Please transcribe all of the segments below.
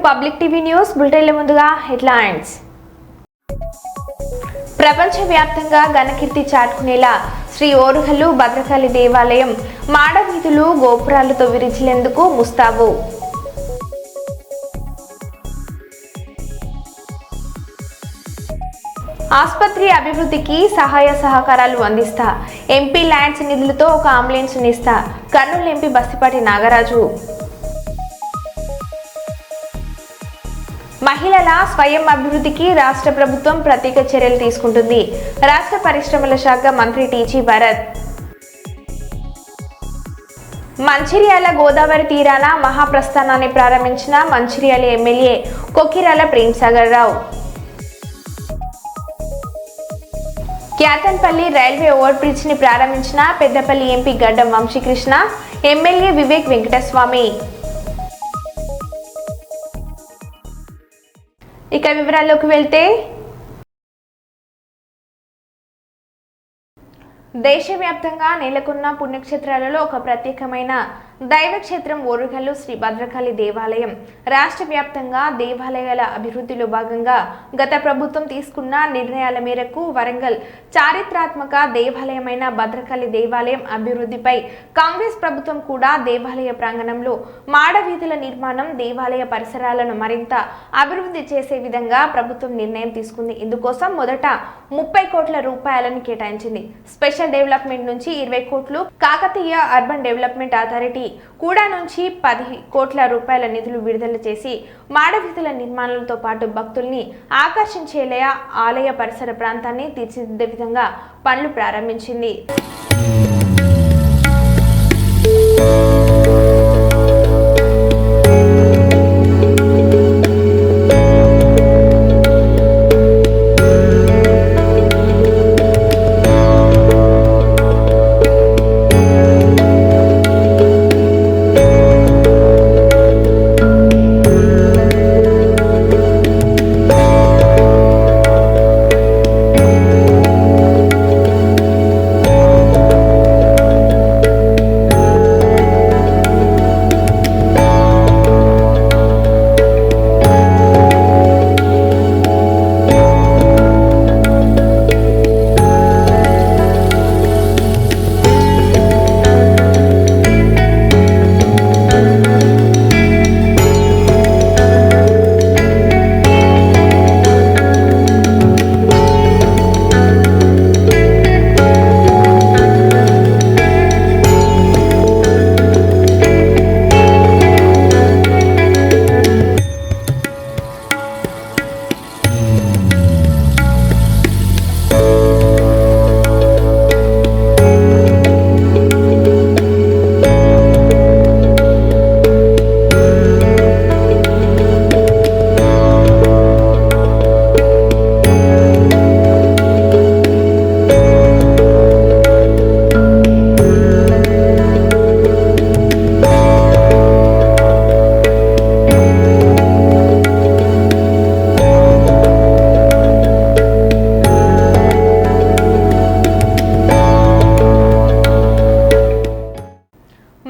Public TV news బులెటిన్ల ముందుగా headlines. ప్రపంచవ్యాప్తంగా ఘనకీర్తి చాటుకునేలా శ్రీ ఓరుగల్లు భద్రకాళి దేవాలయం మాడవీధులు గోపురాలతో విరిచిలేందుకు ముస్తాబు. ఆసుపత్రి అభివృద్ధికి సహాయ సహకారాలు అందిస్తా, ఎంపీ ల్యాండ్స్ నిధులతో ఒక అంబులెన్స్ ఇస్తా, కర్నూలు ఎంపీ బస్తిపాటి నాగరాజు. మహిళల స్వయం అభివృద్ధికి రాష్ట్ర ప్రభుత్వం ప్రత్యేక చర్యలు తీసుకుంటుంది. రాష్ట్ర పరిశ్రమల శాఖ మంత్రి టీజీ భరత్. మంచిర్యాల గోదావరి తీరాన మహాప్రస్థానాన్ని ప్రారంభించిన మంచిర్యాల ఎమ్మెల్యే కొక్కిరాల ప్రేమ్సాగర్ రావు. క్యాతన్పల్లి రైల్వే ఓవర్ బ్రిడ్జ్ ని ప్రారంభించిన పెద్దపల్లి ఎంపీ గడ్డం వంశీకృష్ణ, ఎమ్మెల్యే వివేక్ వెంకటస్వామి. ఇక వివరాల్లోకి వెళ్తే, దేశవ్యాప్తంగా నెలకొన్న పుణ్యక్షేత్రాలలో ఒక ప్రత్యేకమైన దైవక్షేత్రం ఓరుగల్లు శ్రీ భద్రకాళి దేవాలయం. రాష్ట్ర వ్యాప్తంగా దేవాలయాల అభివృద్ధిలో భాగంగా గత ప్రభుత్వం తీసుకున్న నిర్ణయాల మేరకు వరంగల్ చారిత్రాత్మక దేవాలయమైన భద్రకాళి దేవాలయం అభివృద్ధిపై కాంగ్రెస్ ప్రభుత్వం కూడా దేవాలయ ప్రాంగణంలో మాడవీధుల నిర్మాణం, దేవాలయ పరిసరాలను మరింత అభివృద్ధి చేసే విధంగా ప్రభుత్వం నిర్ణయం తీసుకుంది. ఇందుకోసం మొదట 30 కోట్ల రూపాయలను కేటాయించింది. స్పెషల్ డెవలప్మెంట్ నుంచి 20 కోట్లు, కాకతీయ అర్బన్ డెవలప్మెంట్ అథారిటీ కూడా నుంచి 10 కోట్ల రూపాయల నిధులు విడుదల చేసి మాడవీధుల నిర్మాణాలతో పాటు భక్తుల్ని ఆకర్షించేలా ఆలయ పరిసర ప్రాంతాన్ని తీర్చిదిద్దే విధంగా పనులు ప్రారంభించింది.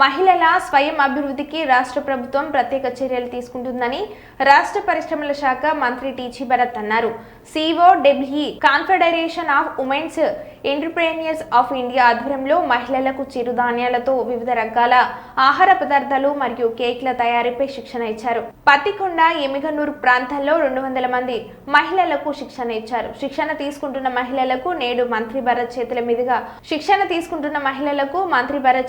మహిళల స్వయం అభివృద్ధికి రాష్ట్ర ప్రభుత్వం ప్రత్యేక చర్యలు తీసుకుంటుందని రాష్ట్ర పరిశ్రమల శాఖ మంత్రి టీజీ భరత్ అన్నారు. COWE confederation of women's entrepreneurs of India ఆధ్వర్యంలో మహిళలకు చిరుధాన్యాలతో వివిధ రకాల ఆహార పదార్థాలు మరియు కేక్ల తయారీపై శిక్షణ ఇచ్చారు. పత్తికొండ, ఎమిగనూరు ప్రాంతాల్లో 200 మంది మహిళలకు శిక్షణ ఇచ్చారు. శిక్షణ తీసుకుంటున్న మహిళలకు నేడు మంత్రి భరత్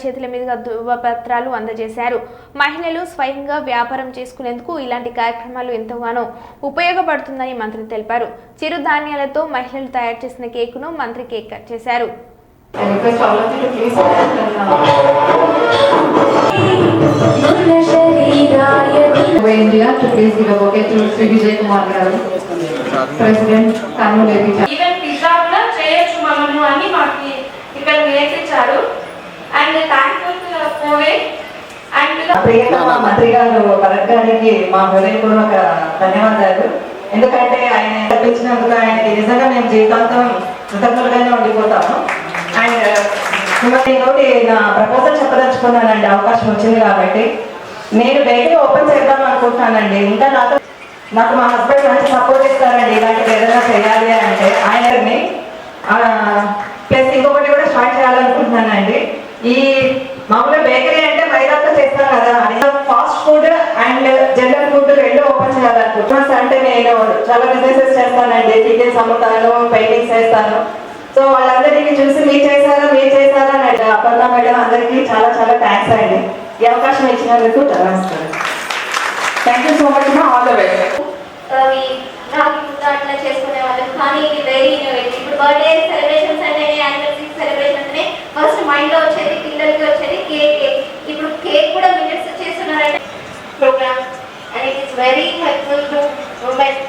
చేతుల మీదుగా ధృవపత్రాలు అందజేశారు. మహిళలు స్వయంగా వ్యాపారం చేసుకునేందుకు ఇలాంటి కార్యక్రమాలు ఎంతగానో ఉపయోగపడుతుందని మంత్రి తెలిపారు. చిరుధాన్యాలతో మహిళలు తయారు చేసిన కేకును మంత్రి కేక్ కట్ చేశారు. మంత్రి గారు భరత్ గారికి మా హృదయపూర్వక ధన్యవాదాలు. ఎందుకంటే ఆయన పిలిచినందుకు ఆయనకి నిజంగా మేము జీవితాంతం కృతజ్ఞతగానే ఉండిపోతాము. అండ్ మిమ్మల్ని నా ప్రపోజల్ చెప్పదలుచుకున్నానండి, అవకాశం వచ్చింది కాబట్టి. నేను బేకరీ ఓపెన్ చేద్దాం అనుకుంటున్నానండి. ఇంకా నాకు మా హస్బెండ్ మంచి సపోర్ట్ ఇస్తారండి ఇలాంటివి ఏదైనా చేయాలి అంటే. ఆయనని ప్లస్ ఇంకొకటి కూడా స్టార్ట్ చేయాలనుకుంటున్నానండి. ఈ మామూలుగా బేకరీ అంటే మైదాతో చేస్తాం కదా, fast food and general food రెండు ఓపెన్ చేయాలనుకుంటున్నాను. అంటే నేను చాలా బిజినెసెస్ చేస్తానండి, టికెట్స్ అమ్ముతాను, పెయింటింగ్స్ చేస్తాను. సో వాళ్ళందరికీ చూసి మీరు చేశారా అని అపర్ణ మేడం అందరికీ చాలా చాలా థ్యాంక్స్ అండి ఈ అవకాశం ఇచ్చినందుకు. థ్యాంక్ యూ సో మచ్ మా ఆల్ ద బెస్ట్. అట్లా చేసుకునే వాళ్ళం, కానీ ఇది వెరీ ఇన్నోవేటివ్. ఇప్పుడు బర్త్డే సెలబ్రేషన్స్ అంటే యానివర్సరీ సెలబ్రేషన్ అంటే ఫస్ట్ మైండ్ లో వచ్చేది, పిల్లలకి వచ్చేది కేక్. ఇప్పుడు కేక్ కూడా మినిట్స్ చేస్తున్నారంటే programme, and it is very helpful to women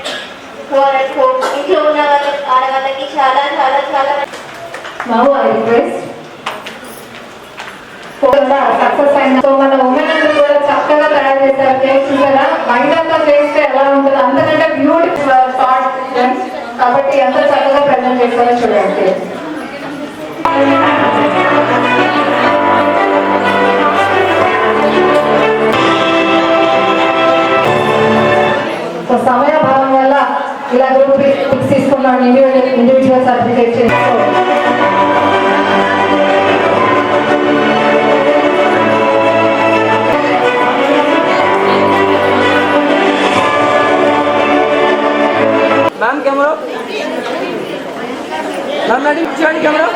for at home. ఇంట్లో ఉన్న వాళ్ళకి, ఆడవాళ్ళకి చాలా చాలా చాలా. Now I request సక్సెస్ అయిన సో మన ఉమెన్ అందరూ కూడా చక్కగా తయారు చేశారు కేక్స్ కదా. మైదాతో చేస్తే ఎలా ఉంటుంది, అంతకంటే బ్యూటిఫుల్ థాట్. కాబట్టి ఎంత చక్కగా ప్రజెంట్ చేస్తారో చూడండి. సో సమయభావం వల్ల ఇలా గ్రూప్ పిక్స్ తీసుకున్నాం, ఇండివిజువల్ సర్టిఫికేట్ చేసుకో. मैम कैमरा मैम मैडम पीछे कैमरा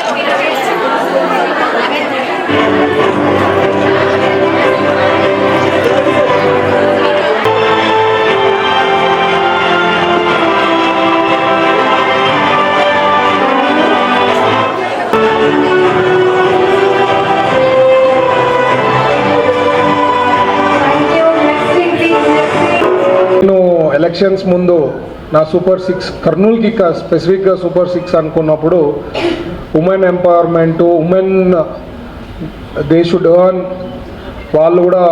ఎలక్షన్స్ ముందు నా సూపర్ 6 కర్నూలుకి స్పెసిఫిక్గా సూపర్ 6 అనుకున్నప్పుడు women empowerment, women they should earn, వాళ్ళు కూడా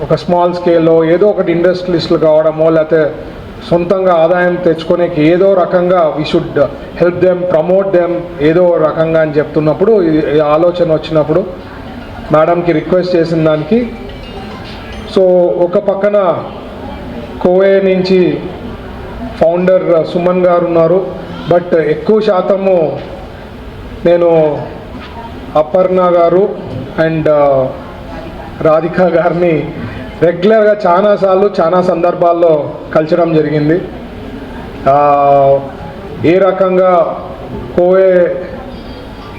ఒక స్మాల్ స్కేల్లో ఏదో ఒకటి ఇండస్ట్రియలిస్టులు కావడమో లేకపోతే సొంతంగా ఆదాయం తెచ్చుకునేకి ఏదో రకంగా we should help them, promote them ఏదో రకంగా అని చెప్తున్నప్పుడు ఈ ఆలోచన వచ్చినప్పుడు మేడంకి రిక్వెస్ట్ చేసిన దానికి, సో ఒక పక్కన కోవే నుంచి ఫౌండర్ సుమన్ గారు ఉన్నారు, బట్ ఎక్కువ శాతము నేను అపర్ణ గారు అండ్ రాధిక గారిని రెగ్యులర్గా చాలాసార్లు చాలా సందర్భాల్లో కలిసడం జరిగింది. ఏ రకంగా Kovai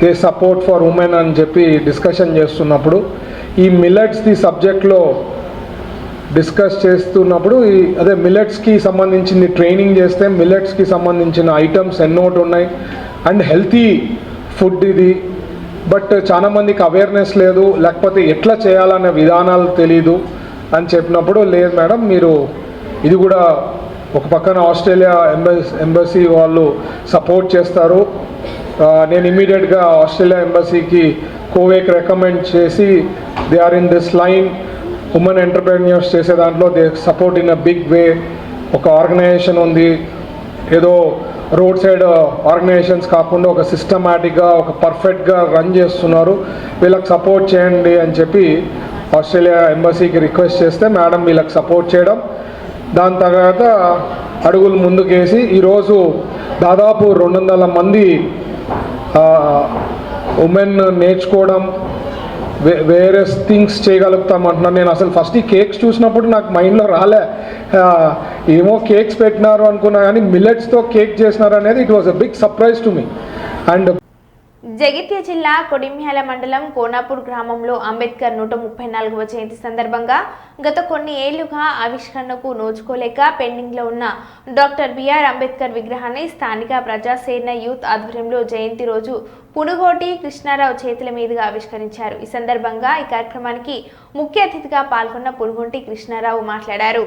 they support for women అని చెప్పి డిస్కషన్ చేస్తున్నప్పుడు ఈ మిల్లెట్స్ది సబ్జెక్ట్లో డిస్కస్ చేస్తున్నప్పుడు అదే మిల్లెట్స్కి సంబంధించింది ట్రైనింగ్ చేస్తే మిల్లెట్స్కి సంబంధించిన ఐటమ్స్ ఎన్నోటి ఉన్నాయి అండ్ హెల్తీ ఫుడ్ ఇది, బట్ చాలామందికి అవేర్నెస్ లేదు, లేకపోతే ఎట్లా చేయాలనే విధానాలు తెలీదు అని చెప్పినప్పుడు, లేదు మేడం మీరు ఇది కూడా ఒక పక్కన ఆస్ట్రేలియా ఎంబసీ వాళ్ళు సపోర్ట్ చేస్తారు, నేను ఇమీడియట్గా ఆస్ట్రేలియా ఎంబసీకి కోవేకి రికమెండ్ చేసి they are in this line, women entrepreneurs చేసే దాంట్లో they support in a big way. ఒక ఆర్గనైజేషన్ ఉంది, ఏదో రోడ్ సైడ్ ఆర్గనైజేషన్స్ కాకుండా ఒక సిస్టమాటిక్గా ఒక పర్ఫెక్ట్గా రన్ చేస్తున్నారు, వీళ్ళకి సపోర్ట్ చేయండి అని చెప్పి ఆస్ట్రేలియా ఎంబసీకి రిక్వెస్ట్ చేస్తే మేడం వీళ్ళకి సపోర్ట్ చేయడం, దాని తర్వాత అడుగులు ముందుకేసి ఈరోజు దాదాపు 200 మంది ఉమెన్ నేర్చుకోవడం, వేరే థింగ్స్ చేయగలుగుతాం అంటున్నాను. నేను అసలు ఫస్ట్ ఈ కేక్స్ చూసినప్పుడు నాకు మైండ్లో రాలే, ఏమో కేక్స్ పెట్టినారు అనుకున్నా, కానీ మిల్లెట్స్తో కేక్ చేసినారు అనేది it was a big surprise to me. And Jagtial జిల్లా కొడిమ్యాల మండలం కోనాపూర్ గ్రామంలో అంబేద్కర్ 134వ జయంతి సందర్భంగా గత కొన్ని ఏళ్లుగా ఆవిష్కరణకు నోచుకోలేక పెండింగ్లో ఉన్న డాక్టర్ బిఆర్ అంబేద్కర్ విగ్రహాన్ని స్థానిక ప్రజాసేన యూత్ ఆధ్వర్యంలో జయంతి రోజు పునుగోటి కృష్ణారావు చేతుల మీదుగా ఆవిష్కరించారు. ఈ సందర్భంగా ఈ కార్యక్రమానికి ముఖ్య అతిథిగా పాల్గొన్న పునుగోటి కృష్ణారావు మాట్లాడారు.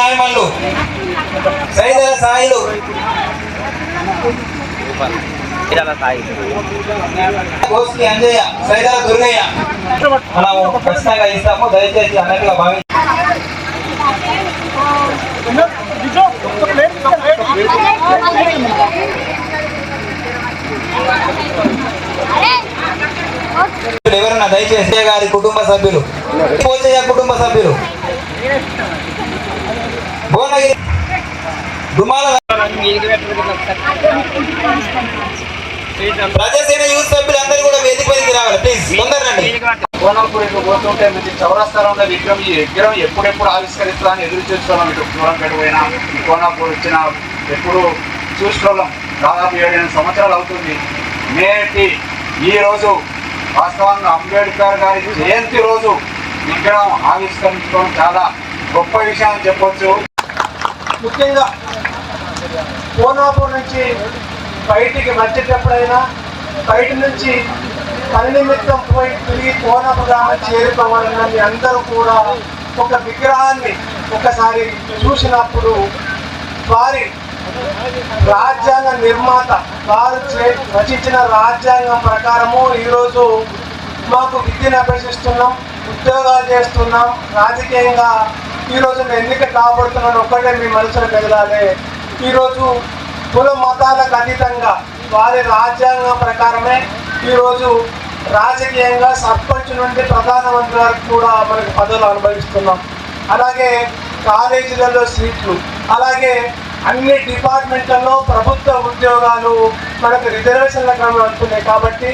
నాయమల్లు సైదల సాయిలు గోస్కి అంజయ్య సైదల దుర్గయ్య మనం ఖచ్చితంగా ఇస్తాము. దయచేసి అన్నట్టుగా భావించి ఎవరన్నా దయచేసి గారి కుటుంబ సభ్యులు పోచయ్య కుటుంబ సభ్యులు భువనగిరి దుమాల ప్రజాసేన యూత్ సభ్యులు అందరూ కూడా వేదిక పైకి రావాలి ప్లీజ్ తొందరండి. కోనంపూడికి పోతుంటే మంచి చౌరస్తాలో ఉన్న విగ్రహం ఈ విగ్రహం ఎప్పుడెప్పుడు ఆవిష్కరిస్తామని ఎదురు చూస్తున్నాం. ఇటు దూరం పోయినా ఈ కోనంపూడి వచ్చిన ఎప్పుడు చూసుకోవడం దాదాపు 7-8 సంవత్సరాలు అవుతుంది. నేటి ఈరోజు వాస్తవంగా అంబేద్కర్ గారి జయంతి రోజు విగ్రహం ఆవిష్కరించుకోవడం చాలా గొప్ప విషయం అని చెప్పొచ్చు. ముఖ్యంగా కోనాపూర్ నుంచి బయటికి వచ్చేటప్పుడైనా బయట నుంచి పని నిమిత్తం పోయి తిరిగి కోనాపూర్ గ్రామం చేరుకోవాలన్న మీ అందరూ కూడా ఒక విగ్రహాన్ని ఒకసారి చూసినప్పుడు వారి రాజ్యాంగ నిర్మాత వారు రచించిన రాజ్యాంగం ప్రకారము ఈరోజు మాకు విద్యను అభ్యసిస్తున్నాం, ఉద్యోగాలు చేస్తున్నాం, రాజకీయంగా ఈరోజు ఎన్నిక కాబడుతున్నాను ఒక్కటే మీ మనసులో కదలాలి. ఈరోజు కుల మతాలకు అతీతంగా వారి రాజ్యాంగం ప్రకారమే ఈరోజు రాజకీయంగా సర్పంచ్ నుండి ప్రధానమంత్రి వరకు కూడా మనకు పదవులు అనుభవిస్తున్నాం. అలాగే కాలేజీలలో సీట్లు, అలాగే అన్ని డిపార్ట్మెంట్లలో ప్రభుత్వ ఉద్యోగాలు మనకు రిజర్వేషన్ల క్రమం వస్తున్నాయి. కాబట్టి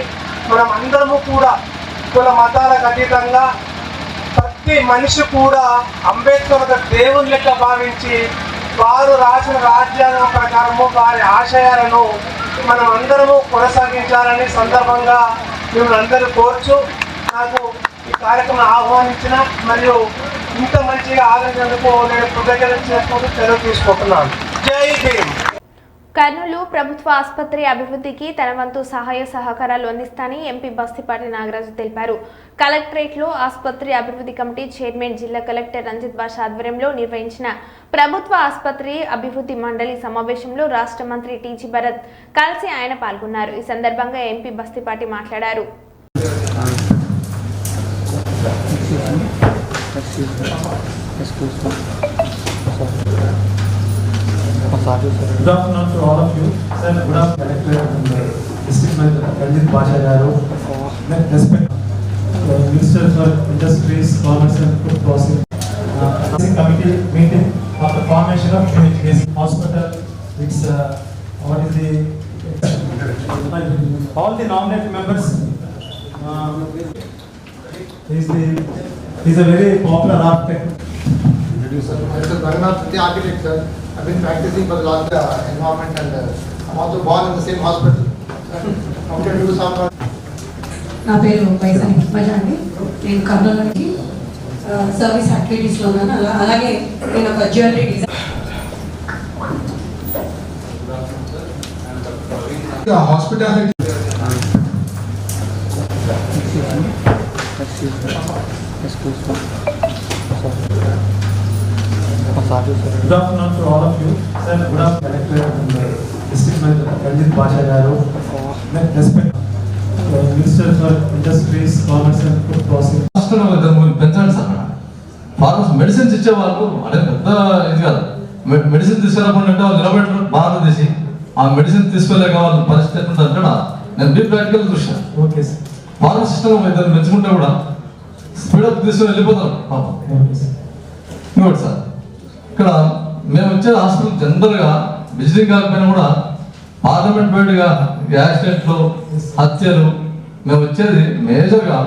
మనం అందరము కూడా కుల మతాలకు అతీతంగా ప్రతి మనిషి కూడా అంబేద్కర్ ఒక దేవుని లెక్క భావించి వారు రాసిన రాజ్యాంగం ప్రకారము వారి ఆశయాలను మనం అందరము కొనసాగించాలని సందర్భంగా మిమ్మల్ని అందరూ కోరుచు నాకు ఈ కార్యక్రమం ఆహ్వానించిన మరియు ఇంత మంచిగా ఆలోచించినందుకు నేను కృతజ్ఞతలు చేసుకుంటూ సెలవు తీసుకుంటున్నాను. జై భీమ్. కర్నూలు ప్రభుత్వ ఆసుపత్రి అభివృద్ధికి తన వంతు సహాయ సహకారాలు అందిస్తానని ఎంపీ బస్తిపాటి నాగరాజు తెలిపారు. కలెక్టరేట్లో ఆసుపత్రి అభివృద్ధి కమిటీ చైర్మన్ జిల్లా కలెక్టర్ రంజిత్ బాషా ఆధ్వర్యంలో నిర్వహించిన ప్రభుత్వ ఆసుపత్రి అభివృద్ధి మండలి సమావేశంలో రాష్ట్ర మంత్రి టీజీ భరత్ కలిసి ఆయన పాల్గొన్నారు. ఈ సందర్భంగా ఎంపీ బస్తిపాటి మాట్లాడారు. Good afternoon to all of you. Sir, good afternoon, Collector and District Manager Ranjit Basha Garu. Respect Minister for Industries, Commerce and Food Processing. Committee meeting of the formation of UHS Hospital. It's what is the all the nominated members. He's a very popular architect. Mr. Bharanath, the architect, sir. I've been practicing for the last environment and I'm also born in the same hospital. I'm going to do some. నా పేరు వైశాలి పద్మజ అండి. నేను కర్నూలుకి service యాక్టివిటీస్లో ఉన్నాను. అలాగే నేను ఒక jewellery design hospitality Good afternoon to all of you. Sir, good afternoon, Collector and District Manager Ranjit Basha Garu. Respect Minister for Industries, Commerce and Food Processing. పెంచండి సార్. ఫార్మర్స్ మెడిసిన్స్ ఇచ్చే వాళ్ళు అంటే పెద్ద ఇది కాదు. మెడిసిన్ తీసుకురాకుండా వాళ్ళు నిలబెట్టడం బాగా తీసి ఆ మెడిసిన్ తీసుకెళ్ళక వాళ్ళ పరిస్థితి ఎట్లుంటుందంటే నేను డీప్ ప్రాక్టికల్ చూసాను. Okay sir. ఫార్మర్ సిస్టమ్ ఇద్దరు మెచ్చుకుంటే కూడా స్పీడప్ తీసుకొని వెళ్ళిపోతారు పాపం. ఇంకోటి సార్, ఇక్కడ మేము వచ్చే హాస్పిటల్ జనరల్గా విజిటింగ్ కాకపోయినా కూడా పార్లమెంట్ బయటగా యాక్సిడెంట్లు, హత్యలు మేము వచ్చేది మేజర్గా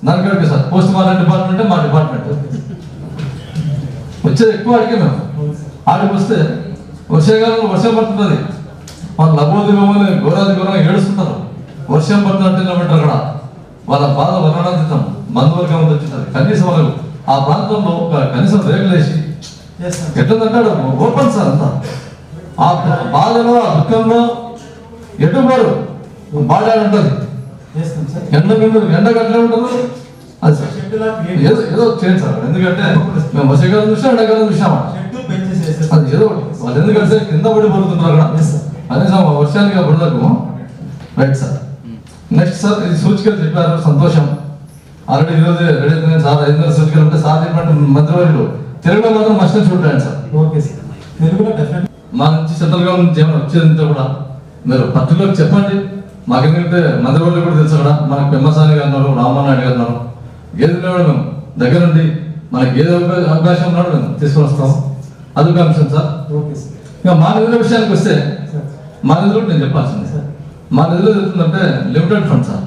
దానికంటే సార్ పోస్ట్ మార్టం డిపార్ట్మెంటే మా డిపార్ట్మెంట్ వచ్చేది ఎక్కువ అడిగే మేము. ఆడికి వస్తే వర్షాకాలంలో వర్షం పడుతుంది, వాళ్ళు లభోదిగమని ఘోరాది ఘోరంగా ఏడుస్తుంటారు. వర్షం పడుతుందంటే నిలబెట్టారు అక్కడ వాళ్ళ బాధ వర్ణనాతీతం బంధువర్గం వచ్చింది. కనీసం వాళ్ళకు ఆ ప్రాంతంలో ఒక కనీసం రేగులేసి ఎట్లందంటాడు ఓపెన్ సార్ అంతా ఆ బాధలో ఆ దుఃఖంలో ఎటుబారు బాడాడు ఉంటుంది. ఎండ గట్లే ఉంటుంది అది సార్. ఏదో చేయండి సార్, ఎందుకంటే మేము వర్షాకాలం చూసాం, ఎండాకాలం చూసామా అది ఏదో వాళ్ళు ఎందుకంటే కింద పడి పడుతున్నారు అక్కడ కనీసం వర్షానికి బుడదకు రైట్ సార్. నెక్స్ట్ సార్ ఇది సూచికలు చెప్పారు, సంతోషం. ఆల్రెడీ ఈరోజు రెడీ అవుతుంది సార్. 5 సూచికలు ఉంటే సార్ చెప్పినట్టు మంత్రివర్యులు తెలుగులో మాత్రం మస్ట్ చూడండి సార్. ఓకే సార్, తెలుగులో డెఫినెట్. మా నుంచి సెంట్రల్ గవర్నమెంట్ ఏమైనా వచ్చేదంతా కూడా మీరు పర్టికులర్ చెప్పండి. మాకెందుకంటే మంత్రివర్యులు కూడా తెలుసు అక్కడ. మనకు పెమ్మసాని గారు ఉన్నారు, రామ్మోహన్ నాయుడు గారు ఉన్నారు. గేదెలు మేము దగ్గర నుండి మనకి ఏదో అవకాశం ఉన్నాడు మేము తీసుకొని వస్తాం. అదొక అంశం సార్. ఇంకా మా నిధుల విషయానికి వస్తే మా నిధులు నేను చెప్పాల్సింది సార్. మా నిధులు చెప్తుందంటే లిమిటెడ్ ఫండ్ సార్.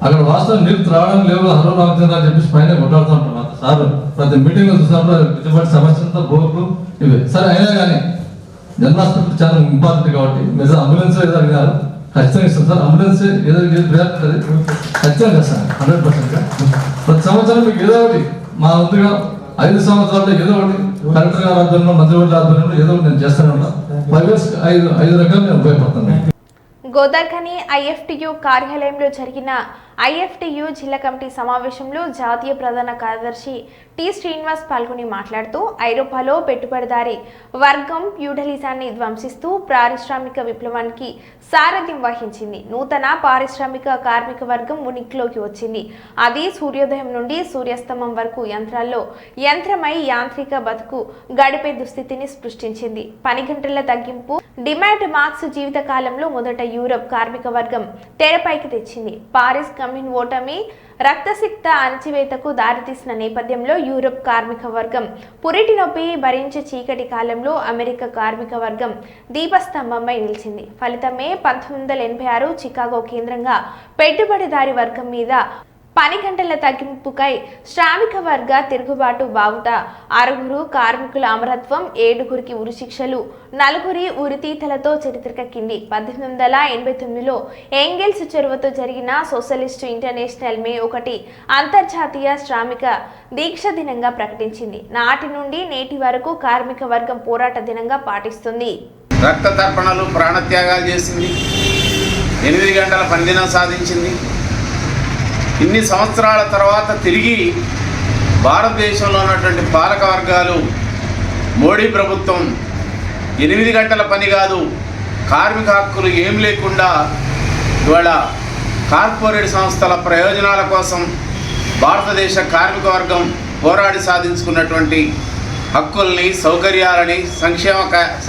అక్కడ వాస్తవం నీళ్ళు రావడం లేవు, హలో రామచంద్ర అని చెప్పేసి పైన కొట్లాడుతూ ఉంటాం సార్. ప్రతి మీటింగ్ లో చూసినప్పుడు ఇటువంటి సమస్యలతో బోర్లు ఇవి సరే. అయినా కానీ జనరల్ హాస్పిటల్ చాలా ఇంపార్టెంట్ కాబట్టి మీరు అంబులెన్స్ ఏదో అడిగారు, ఖచ్చితంగా ఇస్తాం సార్. అంబులెన్స్ ఏదో ప్రయారిటీ ఖచ్చితంగా ఇస్తాను 100%. ప్రతి సంవత్సరం మీకు ఏదో ఒకటి మా వంతుగా 5 సంవత్సరాల్లో ఏదో ఒకటి కలెక్టర్ గారి ఆధ్వర్యంలో, మంత్రివర్యుల ఆధ్వర్యంలో ఏదో ఒకటి నేను చేస్తానే ఉంటాను. 5 years 5 రకాలు నేను ఉపయోగపడతాను. గోదార్ఖని ఐఎఫ్టియు కార్యాలయంలో జరిగిన ఐఎఫ్టియు జిల్లా కమిటీ సమావేశంలో జాతీయ ప్రధాన కార్యదర్శి టి శ్రీనివాస్ పాల్గొని మాట్లాడుతూ ఐరోపాలో పెట్టుబడిదారీ వర్గం ఫ్యూడలిజాన్ని ధ్వంసిస్తూ పారిశ్రామిక విప్లవానికి సారథ్యం వహించింది. నూతన పారిశ్రామిక కార్మిక వర్గం ఉనికిలోకి వచ్చింది. అది సూర్యోదయం నుండి సూర్యాస్తమం వరకు యంత్రాల్లో యంత్రమై యాంత్రిక బతుకు గడిపే దుస్థితిని సృష్టించింది. పని గంటల తగ్గింపు డిమాండ్ మార్క్స్ జీవిత కాలంలో మొదట యూరప్ కార్మిక వర్గం తెరపైకి తెచ్చింది. పారిస్ కమ్యూన్ ఓటమి రక్తసిక్త అణచివేతకు దారితీసిన నేపథ్యంలో యూరప్ కార్మిక వర్గం పురిటి నొప్పి భరించే చీకటి కాలంలో అమెరికా కార్మిక వర్గం దీపస్తంభంపై నిలిచింది. ఫలితమే 1986 చికాగో కేంద్రంగా పెట్టుబడిదారీ వర్గం మీద పని గంటల తగ్గింపుకై శ్రామిక వర్గ తిరుగుబాటు బావుట 6 కార్మికుల అమరత్వం, 7 ఉరిశిక్షలు, 4 ఉరితీతలతో చరిత్రకెక్కింది. 1889లో ఎంగెల్స్ చొరవతో జరిగిన సోషలిస్టు ఇంటర్నేషనల్ మే 1 అంతర్జాతీయ శ్రామిక దీక్ష దినంగా ప్రకటించింది. నాటి నుండి నేటి వరకు కార్మిక వర్గం పోరాట దినంగా పాటిస్తుంది. రక్త తర్పణలు, ప్రాణత్యాగాలు చేసింది. 8 గంటల పనిదినం సాధించింది. ఇన్ని సంవత్సరాల తర్వాత తిరిగి భారతదేశంలో ఉన్నటువంటి పాలక వర్గాలు, మోడీ ప్రభుత్వం 8 గంటల పని కాదు, కార్మిక హక్కులు ఏం లేకుండా ఇవాళ కార్పొరేట్ సంస్థల ప్రయోజనాల కోసం భారతదేశ కార్మిక వర్గం పోరాడి సాధించుకున్నటువంటి హక్కుల్ని, సౌకర్యాలని,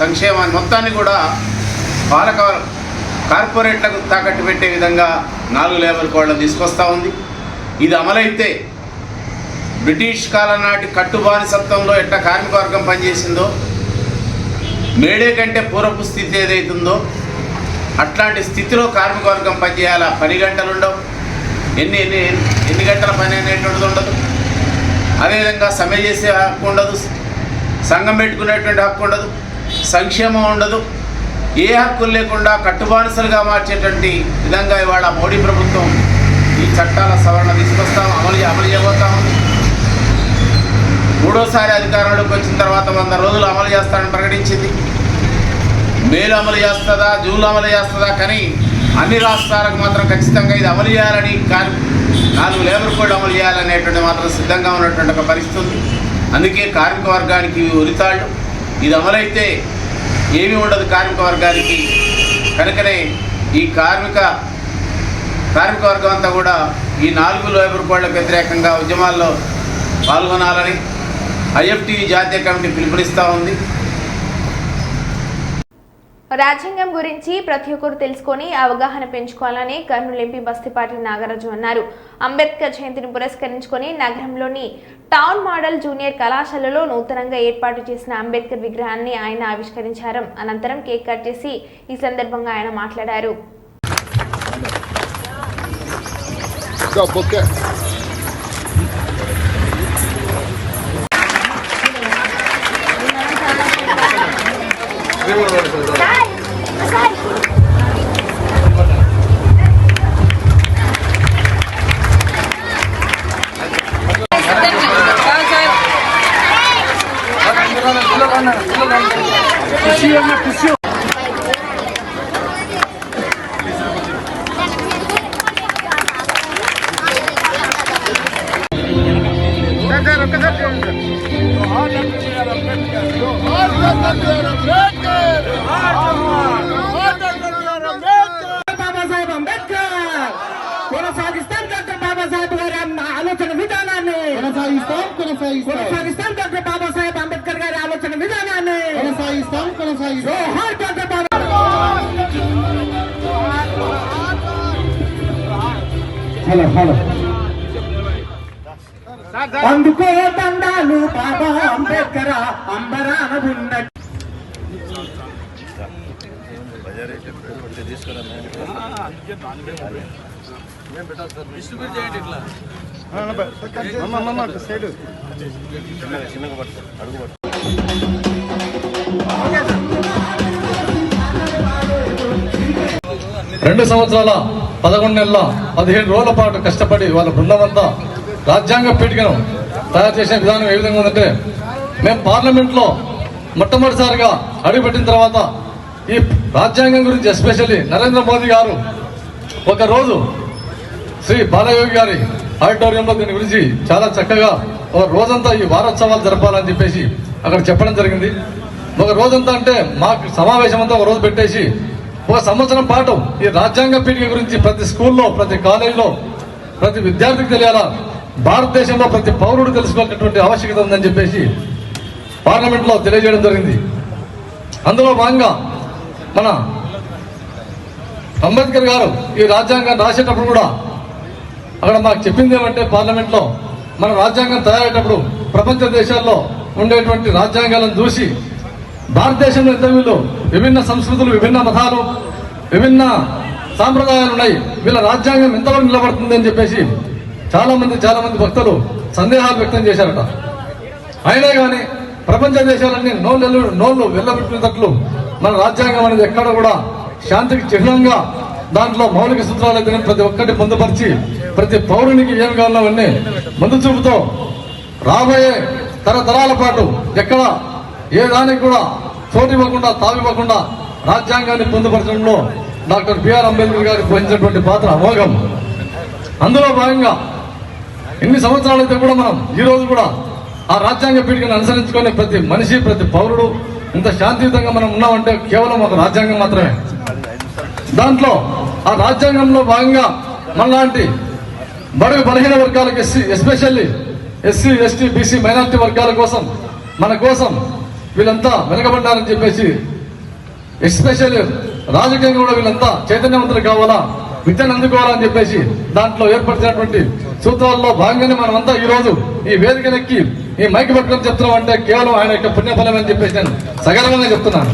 సంక్షేమాన్ని మొత్తాన్ని కూడా పాలక కార్పొరేట్లకు తాకట్టు పెట్టే విధంగా 4 లేబర్ కోడ్లను తీసుకొస్తూ ఉంది. ఇది అమలైతే బ్రిటిష్ కాలం నాటి కట్టుబానిసత్వంలో ఎట్లా కార్మిక వర్గం పనిచేసిందో, మేడే కంటే పూర్వపు స్థితి ఏదైతుందో అట్లాంటి స్థితిలో కార్మిక వర్గం పనిచేయాల. పని గంటలు ఉండవు, ఎన్ని గంటల పని అనేటువంటిది ఉండదు. అదేవిధంగా సమ్మె చేసే హక్కు ఉండదు, సంఘం పెట్టుకునేటువంటి హక్కు ఉండదు, సంక్షేమం ఉండదు. ఏ హక్కులు లేకుండా కట్టుబానిసలుగా మార్చేటువంటి విధంగా ఇవాళ మోడీ ప్రభుత్వం ఈ చట్టాల సవరణ తీసుకొస్తాం, అమలు చేయబోతా ఉంది. 3వసారి అధికారంలోకి వచ్చిన తర్వాత 100 రోజులు అమలు చేస్తానని ప్రకటించింది. మేలో అమలు చేస్తుందా, జూన్లో అమలు చేస్తుందా, కానీ అన్ని రాష్ట్రాలకు మాత్రం ఖచ్చితంగా ఇది అమలు చేయాలని, 4 లేబర్ కోడ్ అమలు చేయాలనేటువంటి మాత్రం సిద్ధంగా ఉన్నటువంటి ఒక పరిస్థితి. అందుకే కార్మిక వర్గానికి ఉరితాళ్ళు. ఇది అమలైతే ఏమీ ఉండదు కార్మిక వర్గానికి. కనుకనే ఈ కార్మిక వర్గం అంతా కూడా ఈ 4 లేబర్ కోడ్లకు వ్యతిరేకంగా ఉద్యమాల్లో పాల్గొనాలని ఐఎఫ్టి జాతీయ కమిటీ పిలుపునిస్తూ ఉంది. రాజ్యాంగం గురించి ప్రతి ఒక్కరు తెలుసుకొని అవగాహన పెంచుకోవాలని కర్నూలు ఎంపీ బస్తిపాటి నాగరాజు అన్నారు. అంబేద్కర్ జయంతిని పురస్కరించుకొని నగరంలోని టౌన్ మోడల్ జూనియర్ కళాశాలలో నూతనంగా ఏర్పాటు చేసిన అంబేద్కర్ విగ్రహాన్ని ఆయన ఆవిష్కరించారు. అనంతరం కేక్ కట్ చేసి ఈ సందర్భంగా ఆయన మాట్లాడారు. ఒక్కసారి బాబాసాహెబ్ అంబేద్కర్ కొనసాగిస్తాం డాక్టర్ బాబాసాహెబ్ గారి ఆలోచన విధానాన్ని కొనసాగిస్తాం డాక్టర్ బాబాసాహెబ్ అంబేద్కర్ గారి ఆలోచన విధానాన్ని కొనసాగిస్తాం డాక్టర్ బాబా హలో అందుకో దండాలు బాబా అంబేద్కర్ అంబరాన ఉన్న రెండు సంవత్సరాల 11 నెలల 15 రోజుల పాటు కష్టపడి వాళ్ళ బృందమంతా రాజ్యాంగ పీఠికను తయారు చేసిన విధానం ఏ విధంగా ఉందంటే, మేము పార్లమెంట్లో మొట్టమొదటిసారిగా అడుగుపెట్టిన తర్వాత ఈ రాజ్యాంగం గురించి ఎస్పెషల్లీ నరేంద్ర మోదీ గారు ఒకరోజు శ్రీ బాలయోగి గారి ఆడిటోరియంలో దీని గురించి చాలా చక్కగా ఒక రోజంతా ఈ వారోత్సవాలు జరపాలని చెప్పేసి అక్కడ చెప్పడం జరిగింది. ఒక రోజంతా అంటే మాకు సమావేశం అంతా ఒక రోజు పెట్టేసి ఒక సంవత్సరం పాటు ఈ రాజ్యాంగ పీఠిక గురించి ప్రతి స్కూల్లో, ప్రతి కాలేజీలో, ప్రతి విద్యార్థికి తెలియాలా, భారతదేశంలో ప్రతి పౌరుడు తెలుసుకోవాల్సినటువంటి ఆవశ్యకత ఉందని చెప్పేసి పార్లమెంట్లో తెలియజేయడం జరిగింది. అందులో భాగంగా మన అంబేద్కర్ గారు ఈ రాజ్యాంగాన్ని రాసేటప్పుడు కూడా అక్కడ మాకు చెప్పింది ఏమంటే, పార్లమెంట్లో మన రాజ్యాంగం తయారయ్యేటప్పుడు ప్రపంచ దేశాల్లో ఉండేటువంటి రాజ్యాంగాలను చూసి భారతదేశంలో ఎంత వీళ్ళు విభిన్న సంస్కృతులు, విభిన్న మతాలు, విభిన్న సాంప్రదాయాలు ఉన్నాయి, వీళ్ళ రాజ్యాంగం ఎంతవరకు నిలబడుతుంది అని చెప్పేసి చాలా మంది భక్తులు సందేహాలు వ్యక్తం చేశారట. అయినా కానీ ప్రపంచ దేశాలన్నీ నోళ్ళు వెళ్ళబెట్టినట్లు మన రాజ్యాంగం అనేది ఎక్కడ కూడా శాంతికి చిహ్నంగా దాంట్లో మౌలిక సూత్రాలు అయితే ప్రతి ఒక్కటి పొందుపరిచి ప్రతి పౌరునికి ఏం కావాలో అవన్నీ ముందు చూపుతో రాబోయే తరతరాల పాటు ఎక్కడ ఏ దానికి కూడా చోటు ఇవ్వకుండా, తావివ్వకుండా రాజ్యాంగాన్ని పొందుపరచడంలో డాక్టర్ బిఆర్ అంబేద్కర్ గారికి వహించినటువంటి పాత్ర అమోఘం. అందులో భాగంగా ఇన్ని సంవత్సరాలైతే కూడా మనం ఈ రోజు కూడా ఆ రాజ్యాంగ పీఠికను అనుసరించుకొని ప్రతి మనిషి, ప్రతి పౌరుడు ఇంత శాంతియుతంగా మనం ఉన్నామంటే కేవలం ఒక రాజ్యాంగం మాత్రమే. దాంట్లో ఆ రాజ్యాంగంలో భాగంగా మనలాంటి బడుగు బలహీన వర్గాలకు especially SC, ST, BC, minority వర్గాల కోసం, మన కోసం వీళ్ళంతా వెనకబడ్డారని చెప్పేసి ఎస్పెషల్లీ రాజకీయంగా కూడా వీళ్ళంతా చైతన్యవంతులు కావాలా, విద్యను అందుకోవాలని చెప్పేసి దాంట్లో ఏర్పరిచినటువంటి సూత్రాల్లో భాగంగానే మనమంతా ఈ రోజు ఈ వేదికనెక్కి ఈ మైక్ పట్టుకొని చెప్తున్నాం అంటే కేవలం ఆయన యొక్క పుణ్యఫలం అని చెప్పేసి నేను సగర్వంగా చెప్తున్నాను.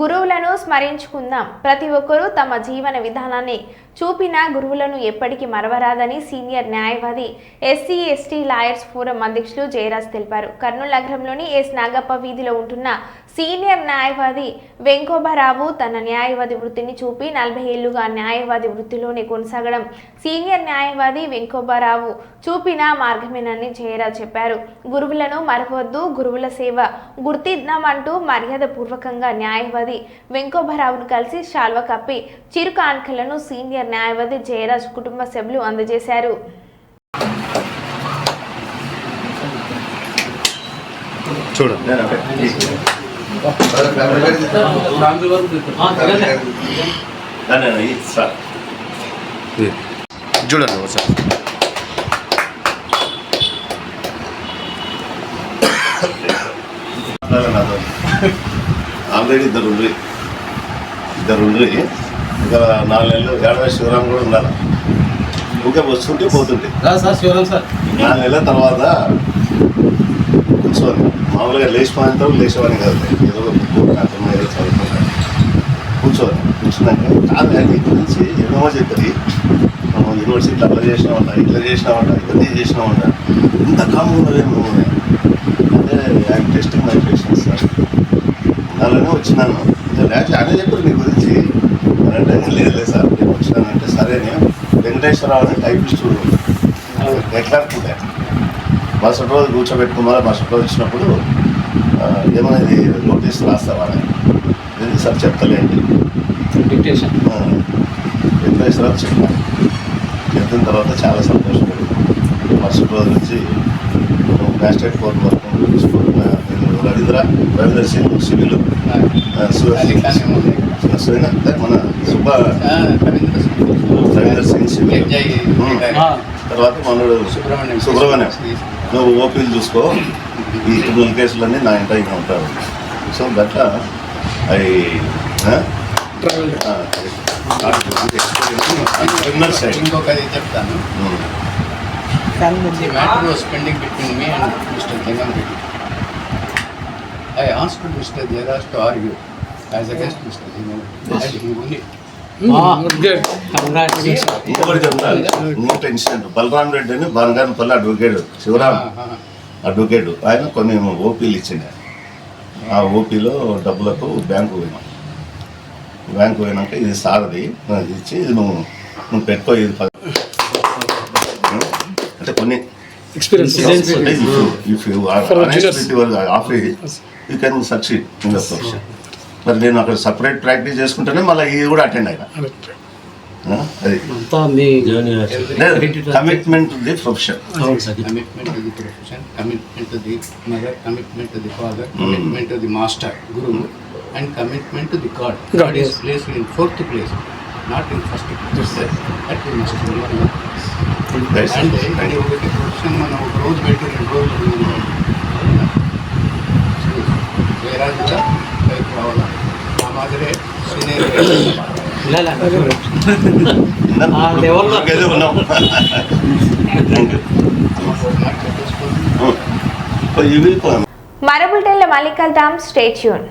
గురువులను స్మరించుకుందాం. ప్రతి ఒక్కరూ తమ జీవన విధానాన్ని చూపిన గురువులను ఎప్పటికీ మరవరాదని సీనియర్ న్యాయవాది ఎస్సీ ఎస్టీ లాయర్స్ ఫోరం అధ్యక్షులు జయరాజ్ తెలిపారు. కర్నూలు నగరంలోని ఎస్ నాగప్ప వీధిలో ఉంటున్న సీనియర్ న్యాయవాది వెంకోబారావు తన న్యాయవాది వృత్తిని చూపి 40 ఏళ్లుగా న్యాయవాది వృత్తిలోనే కొనసాగడం సీనియర్ న్యాయవాది వెంకోబారావు చూపిన మార్గమేనని జయరాజ్ చెప్పారు. గురువులను మరవద్దు, గురువుల సేవ గుర్తిద్దామంటూ మర్యాద పూర్వకంగా న్యాయవాది వెంకోబారావును కలిసి శాల్వ కప్పి చిరు కానుకలను సీనియర్ న్యాయవాది జయరాజ్ కుటుంబ సభ్యులు అందజేశారు. చూడండి సార్ ఆల్రెడీ ఇద్దరు ఉండ్రి ఇంకా 4 నెలలు ఏడవ శివరాం కూడా ఉండాలి. ఇంకా వస్తుంటే పోతుంటే సార్ శివరాం సార్ 4 నెలల తర్వాత కూర్చోని మామూలుగా లేచిపోయిన లేచేవాడిని కాదు, ఏదో అర్థం ఏదో చదువుకుంటాను. కూర్చున్నాక కాదు నీ గురించి ఏమో చెప్పి యూనివర్సిటీలో అట్లా చేసినామంట, ఇట్లా చేసినామంట ఇంత కామన్గా అంటే I'm testing my patients sir అలానే వచ్చినాను. లేకపోతే అదే చెప్పారు నీ గురించి అంటే లేదు సార్ నేను వచ్చినానంటే సరే నేను వెంకటేశ్వరరావు అనే టైపిస్టు ఎట్లాడుతుంటే మరుసటి రోజు కూర్చోబెట్టుకున్నారా. మరుసటి రోజు వచ్చినప్పుడు ఏమనేది నోటీస్ రాస్తావా ఎందుకు సార్ చెప్తలేండి డిక్టేషన్ వెంకటేశ్వరరావు చెప్పాను. చెప్పిన తర్వాత చాలా సంతోషపడింది. మరుసటి రోజు నుంచి మ్యాజిస్ట్రేట్ కోర్టు వరకు రవీంద్ర సింగ్ సివిల్ మన రవీంద్ర సింగ్ సివిల్ తర్వాత మనోడు సుబ్రహ్మణ్యం నువ్వు ఓపీలు చూసుకో ఈ క్రిమినల్ కేసులన్నీ నా ఇంట ఇంకా ఉంటారు. సో దట్లా అవి ఇంకొకటి చెప్తాను. The matter was pending between me and Mr. Jangam Reddy. I asked Mr. Jayadas to argue as against Mr. Jangam Reddy. And he only ఇంకొకటి చెప్తాను. ఇంకొక ఇన్సిడెంట్ బలరాం రెడ్డి అని బాలగానపల్లి అడ్వకేట్ శివరాం అడ్వకేట్ ఆయన కొన్ని ఓపీలు ఇచ్చిండే. ఆ ఓపీలో డబ్బులకు బ్యాంకు పోయినాక ఇది సారది ఇచ్చి ఇది నువ్వు పెట్టుకో ఇది అంటే కొన్ని experience if you office you can succeed in the profession. మరి నేను అక్కడ సపరేట్ ప్రాక్టీస్ చేసుకుంటేనే మళ్ళీ ఇది కూడా అటెండ్ అయినా. అది commitment to the profession, commitment to the profession, commitment to the mother, commitment to the father, commitment to the master, guru, and commitment to the God. God is placed in fourth place, not in first place. That we must remember. And ఇది ఒకటి profession మనం ఒక రోజు పెట్టి 2 రోజులు వేరాజుగా పైకి రావాలా. ఆ మాదిరే సీనియర్ మరో బులెటిన్లో మళ్ళీ కలుద్దాం. Stay tune.